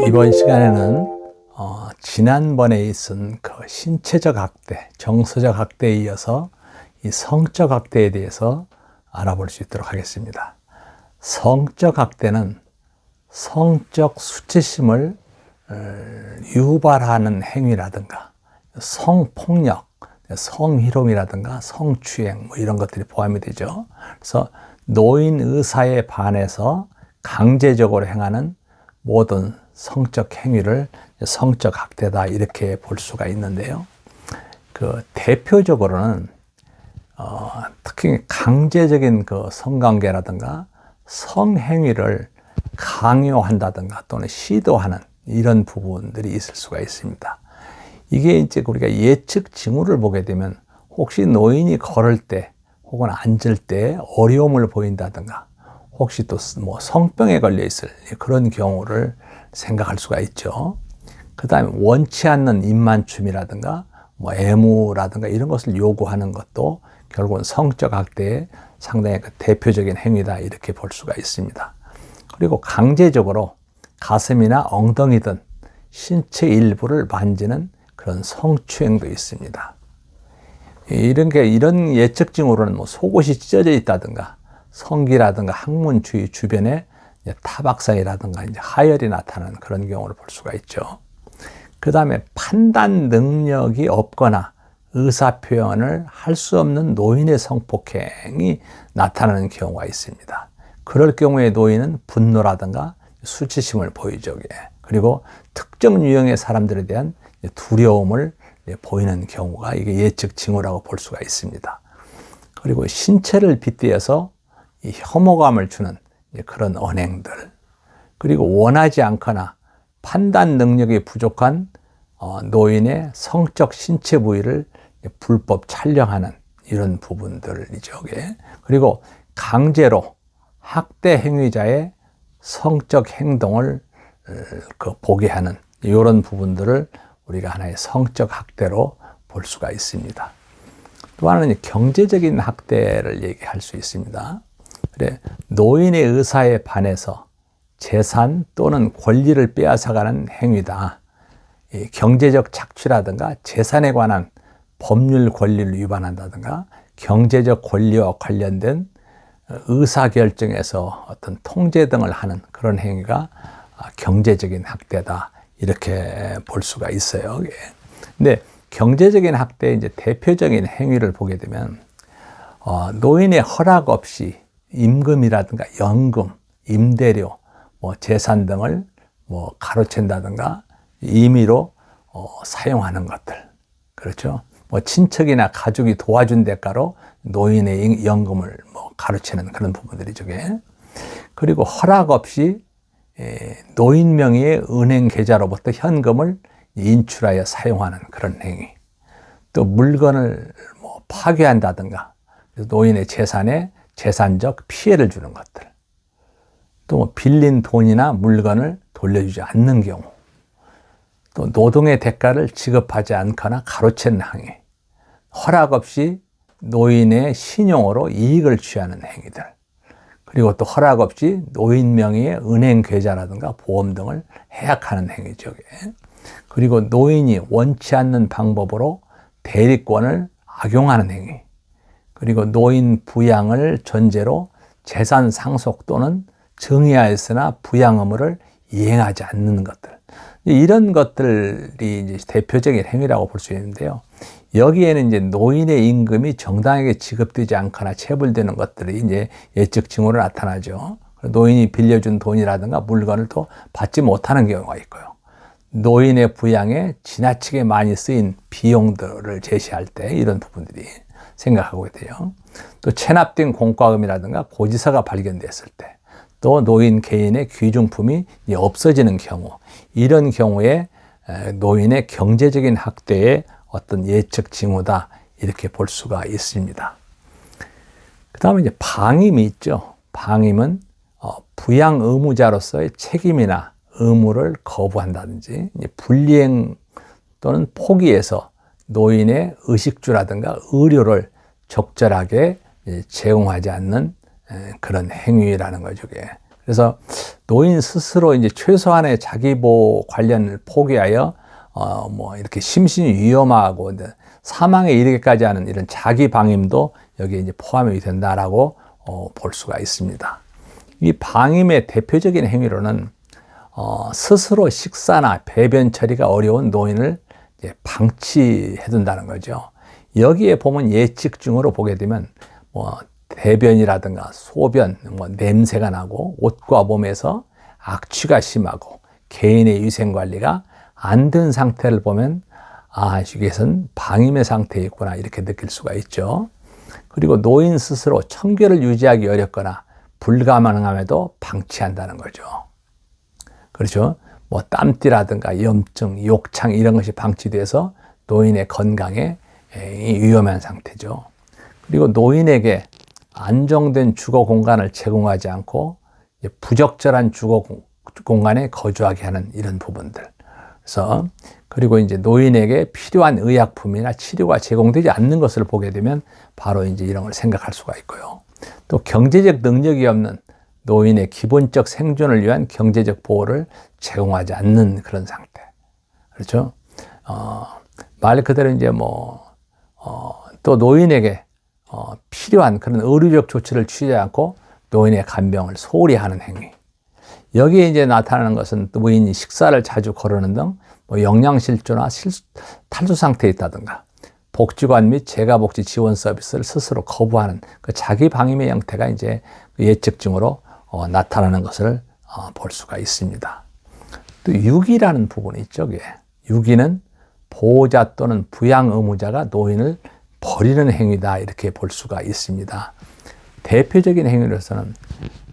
이번 시간에는 지난번에 있은 그 신체적 학대, 정서적 학대에 이어서 이 성적 학대에 대해서 알아볼 수 있도록 하겠습니다. 성적 학대는 성적 수치심을 유발하는 행위라든가 성폭력, 성희롱이라든가 성추행 이런 것들이 포함이 되죠. 그래서 노인 의사에 반해서 강제적으로 행하는 모든 성적 행위를 성적 학대다 이렇게 볼 수가 있는데요. 그 대표적으로는 특히 강제적인 그 성관계라든가 성행위를 강요한다든가 또는 시도하는 이런 부분들이 있을 수가 있습니다. 이게 이제 우리가 예측 징후를 보게 되면 혹시 노인이 걸을 때 혹은 앉을 때 어려움을 보인다든가 혹시 또 뭐 성병에 걸려 있을 그런 경우를 생각할 수가 있죠. 그 다음에 원치 않는 입맞춤이라든가 뭐 애무라든가 이런 것을 요구하는 것도 결국은 성적 학대의 상당히 그 대표적인 행위다 이렇게 볼 수가 있습니다. 그리고 강제적으로 가슴이나 엉덩이 등 신체 일부를 만지는 그런 성추행도 있습니다. 이런 예측 징후로는 뭐 속옷이 찢어져 있다든가 성기라든가 항문 주변에 타박상이라든가 이제 하열이 나타나는 그런 경우를 볼 수가 있죠. 그 다음에 판단 능력이 없거나 의사 표현을 할 수 없는 노인의 성폭행이 나타나는 경우가 있습니다. 그럴 경우에 노인은 분노라든가 수치심을 보이죠. 그리고 특정 유형의 사람들에 대한 두려움을 보이는 경우가 이게 예측 징후라고 볼 수가 있습니다. 그리고 신체를 빗대어서 이 혐오감을 주는 그런 언행들, 그리고 원하지 않거나 판단 능력이 부족한 노인의 성적 신체 부위를 불법 촬영하는 이런 부분들이죠. 그리고 강제로 학대 행위자의 성적 행동을 보게 하는 이런 부분들을 우리가 하나의 성적 학대로 볼 수가 있습니다. 또 하나는 경제적인 학대를 얘기할 수 있습니다. 그래, 노인의 의사에 반해서 재산 또는 권리를 빼앗아가는 행위다. 이 경제적 착취라든가 재산에 관한 법률 권리를 위반한다든가 경제적 권리와 관련된 의사결정에서 어떤 통제 등을 하는 그런 행위가 경제적인 학대다 이렇게 볼 수가 있어요. 근데 경제적인 학대의 이제 대표적인 행위를 보게 되면 노인의 허락 없이 임금이라든가 연금, 임대료, 뭐 재산 등을 뭐 가로챈다든가 임의로 사용하는 것들, 그렇죠? 뭐 친척이나 가족이 도와준 대가로 노인의 연금을 뭐 가로채는 그런 부분들이죠. 그리고 허락 없이 노인 명의의 은행 계좌로부터 현금을 인출하여 사용하는 그런 행위. 또 물건을 뭐 파괴한다든가 노인의 재산에 재산적 피해를 주는 것들. 또 뭐 빌린 돈이나 물건을 돌려주지 않는 경우. 또 노동의 대가를 지급하지 않거나 가로채는 행위. 허락 없이 노인의 신용으로 이익을 취하는 행위들. 그리고 또 허락 없이 노인 명의의 은행 계좌라든가 보험 등을 해약하는 행위죠. 그리고 노인이 원치 않는 방법으로 대리권을 악용하는 행위. 그리고 노인 부양을 전제로 재산 상속 또는 정의하였으나 부양 의무를 이행하지 않는 것들. 이런 것들이 이제 대표적인 행위라고 볼 수 있는데요. 여기에는 이제 노인의 임금이 정당하게 지급되지 않거나 체불되는 것들이 이제 예측 징후로 나타나죠. 노인이 빌려준 돈이라든가 물건을 또 받지 못하는 경우가 있고요. 노인의 부양에 지나치게 많이 쓰인 비용들을 제시할 때 이런 부분들이 생각하고 돼요. 또 체납된 공과금이라든가 고지서가 발견됐을 때, 또 노인 개인의 귀중품이 없어지는 경우, 이런 경우에 노인의 경제적인 학대의 어떤 예측 징후다 이렇게 볼 수가 있습니다. 그 다음에 이제 방임이 있죠. 방임은 부양 의무자로서의 책임이나 의무를 거부한다든지 불이행 또는 포기해서 노인의 의식주라든가 의료를 적절하게 제공하지 않는 그런 행위라는 거죠. 그래서 노인 스스로 이제 최소한의 자기 보호 관련을 포기하여 뭐 이렇게 심신이 위험하고 사망에 이르기까지 하는 이런 자기 방임도 여기에 이제 포함이 된다라고 볼 수가 있습니다. 이 방임의 대표적인 행위로는 스스로 식사나 배변 처리가 어려운 노인을 이제 방치해둔다는 거죠. 여기에 보면 예측증으로 보게 되면 뭐 대변이라든가 소변, 뭐 냄새가 나고 옷과 몸에서 악취가 심하고 개인의 위생 관리가 안 된 상태를 보면 이것은 방임의 상태에 있구나 이렇게 느낄 수가 있죠. 그리고 노인 스스로 청결을 유지하기 어렵거나 불가능함에도 방치한다는 거죠. 그렇죠. 뭐 땀띠라든가 염증, 욕창 이런 것이 방치돼서 노인의 건강에 위험한 상태죠. 그리고 노인에게 안정된 주거 공간을 제공하지 않고 부적절한 주거 공간에 거주하게 하는 이런 부분들. 그래서 그리고 이제 노인에게 필요한 의약품이나 치료가 제공되지 않는 것을 보게 되면 바로 이제 이런 걸 생각할 수가 있고요. 또 경제적 능력이 없는 노인의 기본적 생존을 위한 경제적 보호를 제공하지 않는 그런 상태. 그렇죠? 말 그대로 이제 또 노인에게 필요한 그런 의료적 조치를 취하지 않고 노인의 간병을 소홀히 하는 행위. 여기에 이제 나타나는 것은 노인이 식사를 자주 거르는 등 영양실조나 탈수 상태에 있다든가 복지관 및 재가복지 지원 서비스를 스스로 거부하는 그 자기 방임의 형태가 이제 예측증으로 나타나는 것을 볼 수가 있습니다. 또 유기라는 부분이 있죠. 유기는 보호자 또는 부양 의무자가 노인을 버리는 행위다 이렇게 볼 수가 있습니다. 대표적인 행위로서는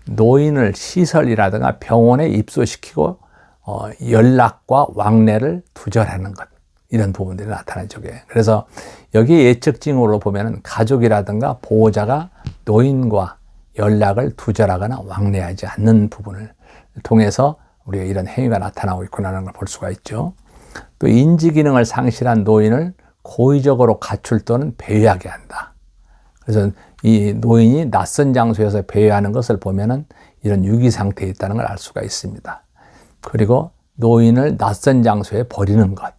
노인을 시설이라든가 병원에 입소시키고 연락과 왕래를 두절하는 것 이런 부분들이 나타나죠. 그래서 여기 예측증으로 보면은 가족이라든가 보호자가 노인과 연락을 두절하거나 왕래하지 않는 부분을 통해서 우리가 이런 행위가 나타나고 있구나라는 걸 볼 수가 있죠. 또 인지 기능을 상실한 노인을 고의적으로 가출 또는 배회하게 한다. 그래서 이 노인이 낯선 장소에서 배회하는 것을 보면은 이런 유기 상태에 있다는 걸 알 수가 있습니다. 그리고 노인을 낯선 장소에 버리는 것,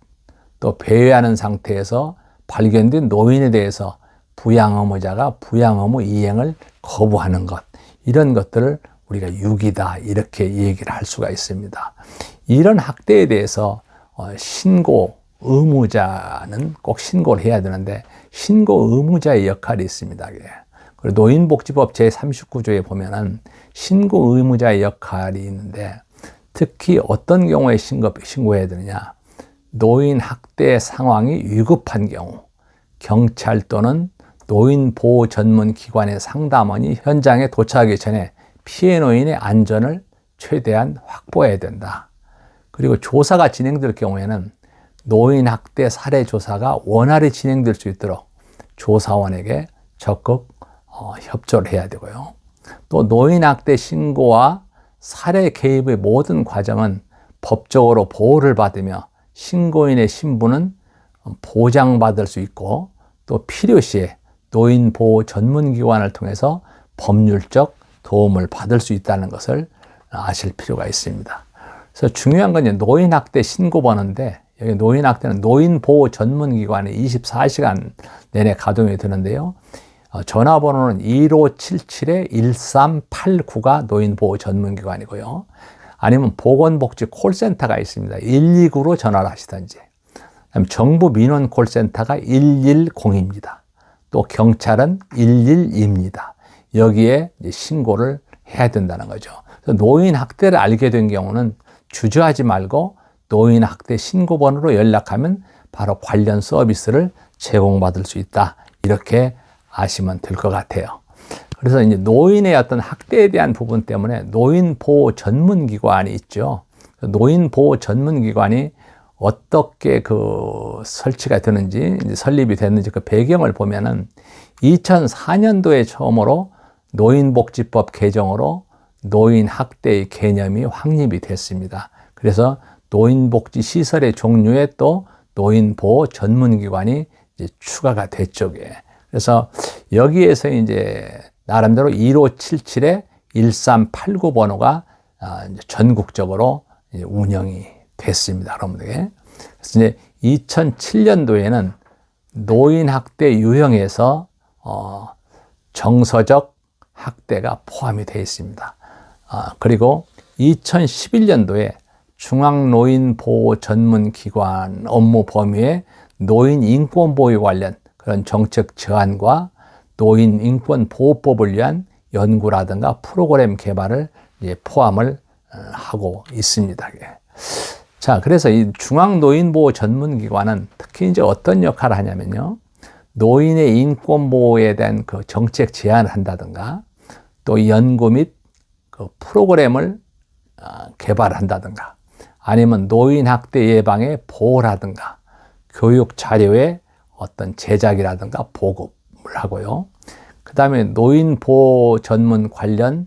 또 배회하는 상태에서 발견된 노인에 대해서 부양 의무자가 부양 의무 이행을 거부하는 것, 이런 것들을 우리가 유기다 이렇게 얘기를 할 수가 있습니다. 이런 학대에 대해서 신고 의무자는 꼭 신고를 해야 되는데 신고 의무자의 역할이 있습니다. 그리고 노인복지법 제39조에 보면은 신고 의무자의 역할이 있는데 특히 어떤 경우에 신고해야 되느냐. 노인 학대 상황이 위급한 경우 경찰 또는 노인보호 전문기관의 상담원이 현장에 도착하기 전에 피해 노인의 안전을 최대한 확보해야 된다. 그리고 조사가 진행될 경우에는 노인 학대 사례 조사가 원활히 진행될 수 있도록 조사원에게 적극 협조를 해야 되고요. 또 노인 학대 신고와 사례 개입의 모든 과정은 법적으로 보호를 받으며 신고인의 신분은 보장받을 수 있고 또 필요시에 노인보호 전문기관을 통해서 법률적 도움을 받을 수 있다는 것을 아실 필요가 있습니다. 그래서 중요한 건 노인학대 신고번호인데 여기 노인학대는 노인보호 전문기관에 24시간 내내 가동이 되는데요. 전화번호는 1577-1389가 노인보호 전문기관이고요. 아니면 보건복지 콜센터가 있습니다. 129로 전화를 하시든지. 정부 민원 콜센터가 110입니다. 또 경찰은 112입니다. 여기에 신고를 해야 된다는 거죠. 그래서 노인 학대를 알게 된 경우는 주저하지 말고 노인 학대 신고번호로 연락하면 바로 관련 서비스를 제공받을 수 있다. 이렇게 아시면 될 것 같아요. 그래서 이제 노인의 어떤 학대에 대한 부분 때문에 노인보호 전문기관이 있죠. 노인보호 전문기관이 어떻게 설치가 되는지, 이제 설립이 됐는지 그 배경을 보면은 2004년도에 처음으로 노인복지법 개정으로 노인 학대의 개념이 확립이 됐습니다. 그래서 노인복지 시설의 종류에 또 노인보호 전문기관이 이제 추가가 됐죠. 그래서 여기에서 이제 나름대로 1577에 1389 번호가 전국적으로 운영이 됐습니다. 여러분들. 그래서 이제 2007년도에는 노인학대 유형에서 정서적 학대가 포함이 되어 있습니다. 그리고 2011년도에 중앙노인보호전문기관 업무 범위에 노인인권보호 관련 그런 정책 제안과 노인인권보호법을 위한 연구라든가 프로그램 개발을 포함을 하고 있습니다. 자, 그래서 이 중앙노인보호전문기관은 특히 이제 어떤 역할을 하냐면요. 노인의 인권보호에 대한 그 정책 제안을 한다든가 또 연구 및 그 프로그램을 개발한다든가 아니면 노인학대 예방의 보호라든가 교육 자료의 어떤 제작이라든가 보급을 하고요. 그 다음에 노인보호 전문 관련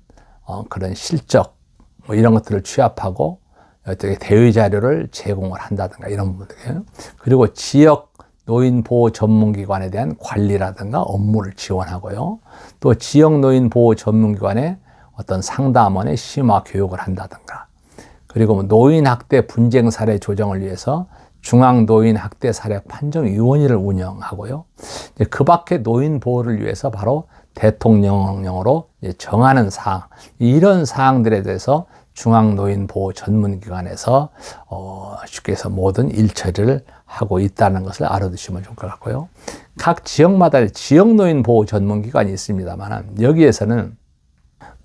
그런 실적 뭐 이런 것들을 취합하고 어떻게 대의 자료를 제공을 한다든가 이런 부분들이에요. 그리고 지역 노인보호 전문기관에 대한 관리라든가 업무를 지원하고요. 또 지역 노인보호 전문기관의 어떤 상담원의 심화 교육을 한다든가 그리고 노인학대 분쟁 사례 조정을 위해서 중앙노인학대 사례 판정위원회를 운영하고요. 그 밖에 노인 보호를 위해서 바로 대통령령으로 정하는 사항, 이런 사항들에 대해서 중앙노인보호전문기관에서 쉽게 해서 모든 일처리를 하고 있다는 것을 알아두시면 좋을 것 같고요. 각 지역마다 지역노인보호전문기관이 있습니다만 여기에서는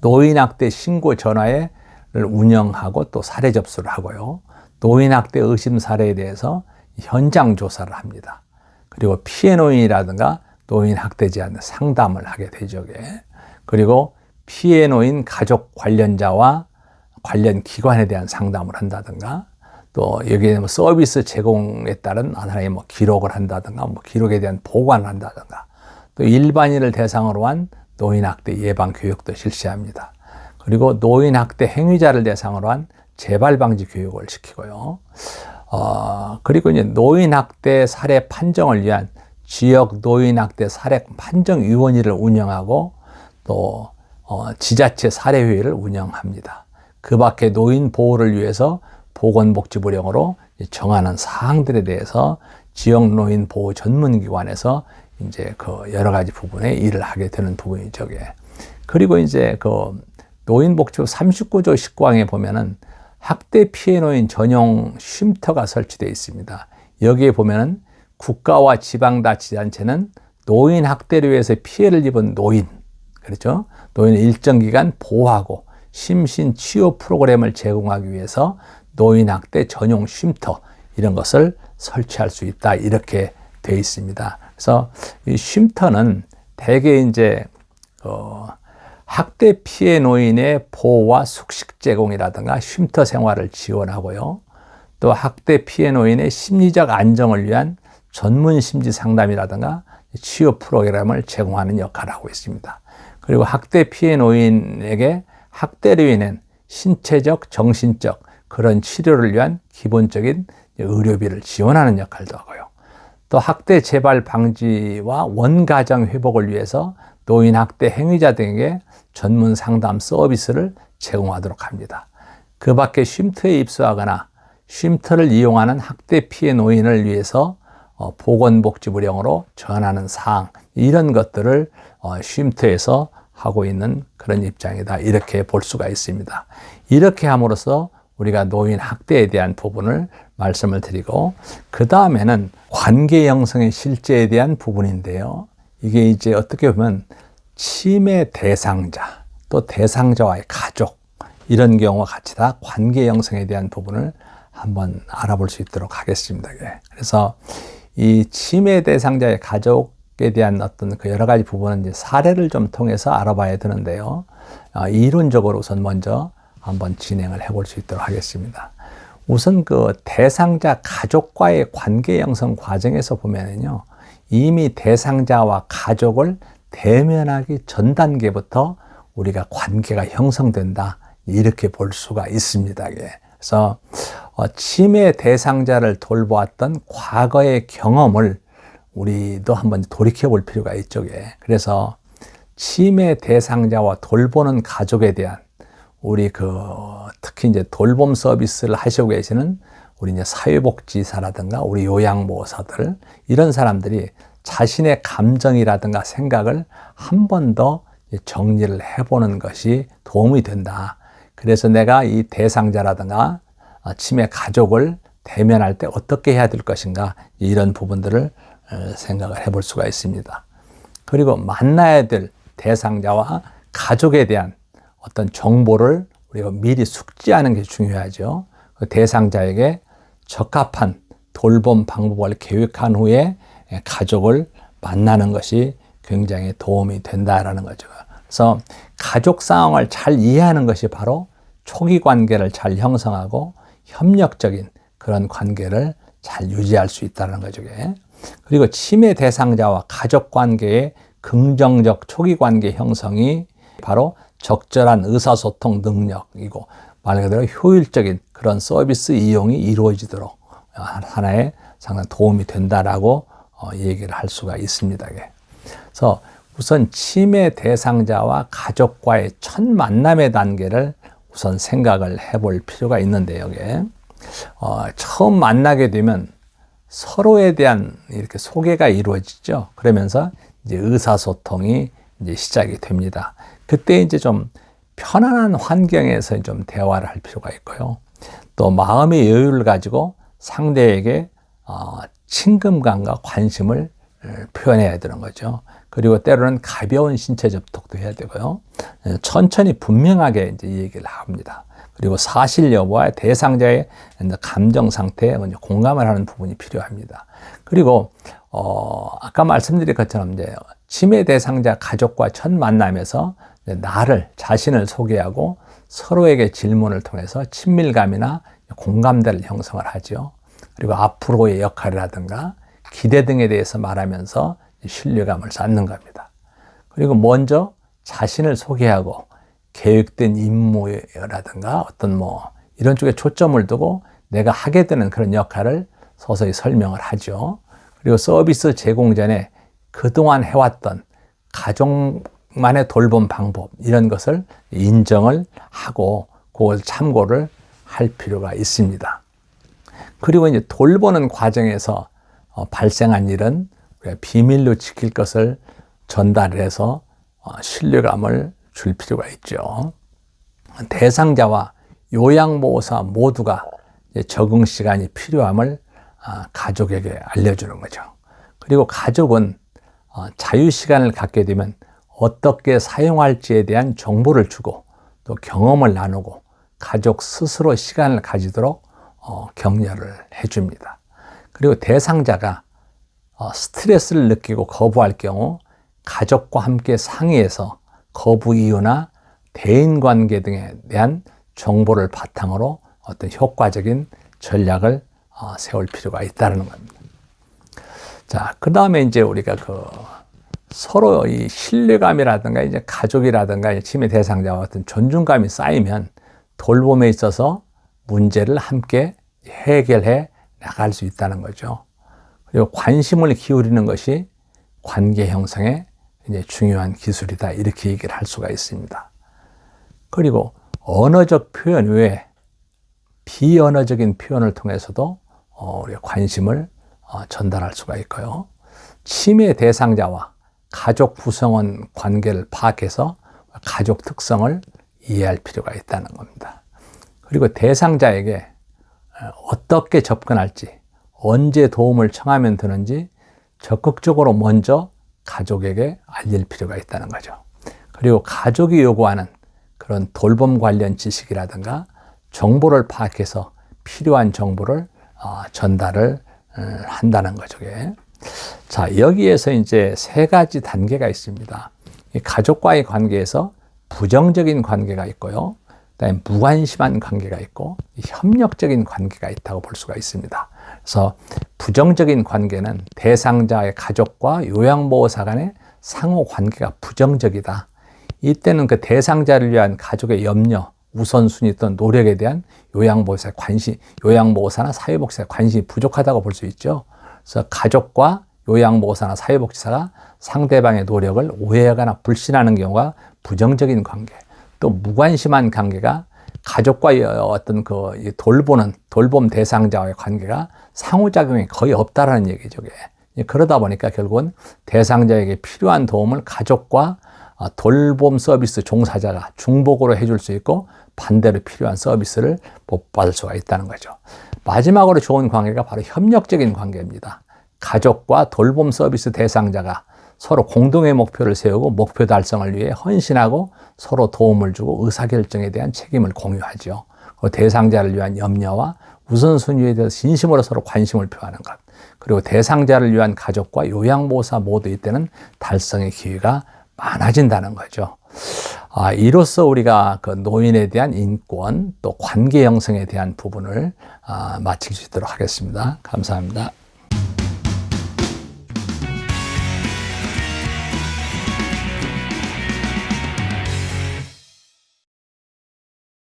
노인학대 신고 전화를 운영하고 또 사례 접수를 하고요. 노인학대 의심 사례에 대해서 현장 조사를 합니다. 그리고 피해 노인이라든가 노인학대자에 대한 상담을 하게 되죠. 그리고 피해 노인 가족 관련자와 관련 기관에 대한 상담을 한다든가 또 여기에 뭐 서비스 제공에 따른 하나의 뭐 기록을 한다든가 뭐 기록에 대한 보관을 한다든가 또 일반인을 대상으로 한 노인학대 예방 교육도 실시합니다. 그리고 노인학대 행위자를 대상으로 한 재발방지 교육을 시키고요. 그리고 이제 노인학대 사례 판정을 위한 지역 노인학대 사례 판정위원회를 운영하고 또 지자체 사례회의를 운영합니다. 그 밖에 노인 보호를 위해서 보건복지부령으로 정하는 사항들에 대해서 지역 노인 보호 전문기관에서 이제 그 여러 가지 부분에 일을 하게 되는 부분이죠. 그리고 이제 그 노인복지부 39조 19항에 보면은 학대 피해 노인 전용 쉼터가 설치되어 있습니다. 여기에 보면은 국가와 지방자치단체는 노인 학대로 해서 피해를 입은 노인, 그렇죠? 노인을 일정 기간 보호하고 심신 치유 프로그램을 제공하기 위해서 노인 학대 전용 쉼터 이런 것을 설치할 수 있다 이렇게 되어 있습니다. 그래서 이 쉼터는 대개 이제 학대 피해 노인의 보호와 숙식 제공이라든가 쉼터 생활을 지원하고요. 또 학대 피해 노인의 심리적 안정을 위한 전문 심리 상담이라든가 치유 프로그램을 제공하는 역할을 하고 있습니다. 그리고 학대 피해 노인에게 학대로 인한 신체적, 정신적 그런 치료를 위한 기본적인 의료비를 지원하는 역할도 하고요. 또 학대 재발 방지와 원가정 회복을 위해서 노인 학대 행위자 등에게 전문 상담 서비스를 제공하도록 합니다. 그 밖에 쉼터에 입소하거나 쉼터를 이용하는 학대 피해 노인을 위해서 보건복지부령으로 전하는 사항 이런 것들을 쉼터에서 하고 있는 그런 입장이다 이렇게 볼 수가 있습니다. 이렇게 함으로써 우리가 노인 학대에 대한 부분을 말씀을 드리고 그 다음에는 관계 형성의 실제에 대한 부분인데요. 이게 이제 어떻게 보면 침해 대상자 또 대상자와의 가족 이런 경우와 같이 다 관계 형성에 대한 부분을 한번 알아볼 수 있도록 하겠습니다. 그래서 이 침해 대상자의 가족에 대한 어떤 그 여러 가지 부분은 이제 사례를 좀 통해서 알아봐야 되는데요. 이론적으로 우선 먼저 한번 진행을 해볼 수 있도록 하겠습니다. 우선 그 대상자 가족과의 관계 형성 과정에서 보면은요, 이미 대상자와 가족을 대면하기 전 단계부터 우리가 관계가 형성된다 이렇게 볼 수가 있습니다. 그래서 침해 대상자를 돌보았던 과거의 경험을 우리도 한번 돌이켜 볼 필요가 있죠. 그래서 치매 대상자와 돌보는 가족에 대한 우리 특히 이제 돌봄 서비스를 하시고 계시는 우리 이제 사회복지사라든가 우리 요양보호사들 이런 사람들이 자신의 감정이라든가 생각을 한 번 더 정리를 해보는 것이 도움이 된다. 그래서 내가 이 대상자라든가 치매 가족을 대면할 때 어떻게 해야 될 것인가 이런 부분들을 생각을 해볼 수가 있습니다. 그리고 만나야 될 대상자와 가족에 대한 어떤 정보를 우리가 미리 숙지하는 게 중요하죠. 그 대상자에게 적합한 돌봄 방법을 계획한 후에 가족을 만나는 것이 굉장히 도움이 된다라는 거죠. 그래서 가족 상황을 잘 이해하는 것이 바로 초기 관계를 잘 형성하고 협력적인 그런 관계를 잘 유지할 수 있다는 거죠. 그리고 치매 대상자와 가족 관계의 긍정적 초기 관계 형성이 바로 적절한 의사소통 능력이고 말 그대로 효율적인 그런 서비스 이용이 이루어지도록 하나의 상당히 도움이 된다라고 얘기를 할 수가 있습니다. 그래서 우선 치매 대상자와 가족과의 첫 만남의 단계를 우선 생각을 해볼 필요가 있는데요. 처음 만나게 되면 서로에 대한 이렇게 소개가 이루어지죠. 그러면서 이제 의사소통이 이제 시작이 됩니다. 그때 이제 좀 편안한 환경에서 좀 대화를 할 필요가 있고요. 또 마음의 여유를 가지고 상대에게 친근감과 관심을 표현해야 되는 거죠. 그리고 때로는 가벼운 신체 접촉도 해야 되고요. 천천히 분명하게 이제 얘기를 합니다. 그리고 사실 여부와 대상자의 감정 상태에 공감을 하는 부분이 필요합니다. 그리고 아까 말씀드린 것처럼 이제 치매 대상자 가족과 첫 만남에서 자신을 소개하고 서로에게 질문을 통해서 친밀감이나 공감대를 형성을 하죠. 그리고 앞으로의 역할이라든가 기대 등에 대해서 말하면서 신뢰감을 쌓는 겁니다. 그리고 먼저 자신을 소개하고 계획된 임무라든가 어떤 이런 쪽에 초점을 두고 내가 하게 되는 그런 역할을 서서히 설명을 하죠. 그리고 서비스 제공 전에 그동안 해왔던 가족만의 돌봄 방법 이런 것을 인정을 하고 그걸 참고를 할 필요가 있습니다. 그리고 이제 돌보는 과정에서 발생한 일은 우리가 비밀로 지킬 것을 전달해서 신뢰감을 줄 필요가 있죠. 대상자와 요양보호사 모두가 적응 시간이 필요함을 가족에게 알려주는 거죠. 그리고 가족은 자유시간을 갖게 되면 어떻게 사용할지에 대한 정보를 주고 또 경험을 나누고 가족 스스로 시간을 가지도록 격려를 해줍니다. 그리고 대상자가 스트레스를 느끼고 거부할 경우 가족과 함께 상의해서 거부 이유나 대인관계 등에 대한 정보를 바탕으로 어떤 효과적인 전략을 세울 필요가 있다는 겁니다. 자, 그 다음에 이제 우리가 서로 이 신뢰감이라든가 이제 가족이라든가 치매 대상자와 같은 존중감이 쌓이면 돌봄에 있어서 문제를 함께 해결해 나갈 수 있다는 거죠. 그리고 관심을 기울이는 것이 관계 형성에 이제 중요한 기술이다. 이렇게 얘기를 할 수가 있습니다. 그리고 언어적 표현 외에 비언어적인 표현을 통해서도 우리가 관심을 전달할 수가 있고요. 치매 대상자와 가족 구성원 관계를 파악해서 가족 특성을 이해할 필요가 있다는 겁니다. 그리고 대상자에게 어떻게 접근할지, 언제 도움을 청하면 되는지 적극적으로 먼저 가족에게 알릴 필요가 있다는 거죠. 그리고 가족이 요구하는 그런 돌봄 관련 지식이라든가 정보를 파악해서 필요한 정보를 전달을 한다는 거죠. 자, 여기에서 이제 세 가지 단계가 있습니다. 가족과의 관계에서 부정적인 관계가 있고요. 그다음에 무관심한 관계가 있고 협력적인 관계가 있다고 볼 수가 있습니다. 그래서 부정적인 관계는 대상자의 가족과 요양보호사 간의 상호 관계가 부정적이다. 이때는 그 대상자를 위한 가족의 염려, 우선순위 또는 노력에 대한 요양보호사의 관심, 요양보호사나 사회복지사의 관심이 부족하다고 볼 수 있죠. 그래서 가족과 요양보호사나 사회복지사가 상대방의 노력을 오해하거나 불신하는 경우가 부정적인 관계, 또 무관심한 관계가 가족과의 어떤 그 돌봄 대상자와의 관계가 상호작용이 거의 없다라는 얘기죠. 그러다 보니까 결국은 대상자에게 필요한 도움을 가족과 돌봄 서비스 종사자가 중복으로 해줄 수 있고 반대로 필요한 서비스를 못 받을 수가 있다는 거죠. 마지막으로 좋은 관계가 바로 협력적인 관계입니다. 가족과 돌봄 서비스 대상자가 서로 공동의 목표를 세우고 목표 달성을 위해 헌신하고 서로 도움을 주고 의사결정에 대한 책임을 공유하죠. 대상자를 위한 염려와 우선순위에 대해서 진심으로 서로 관심을 표하는 것. 그리고 대상자를 위한 가족과 요양보호사 모두 이때는 달성의 기회가 많아진다는 거죠. 이로써 우리가 그 노인에 대한 인권 또 관계 형성에 대한 부분을 마칠 수 있도록 하겠습니다. 감사합니다.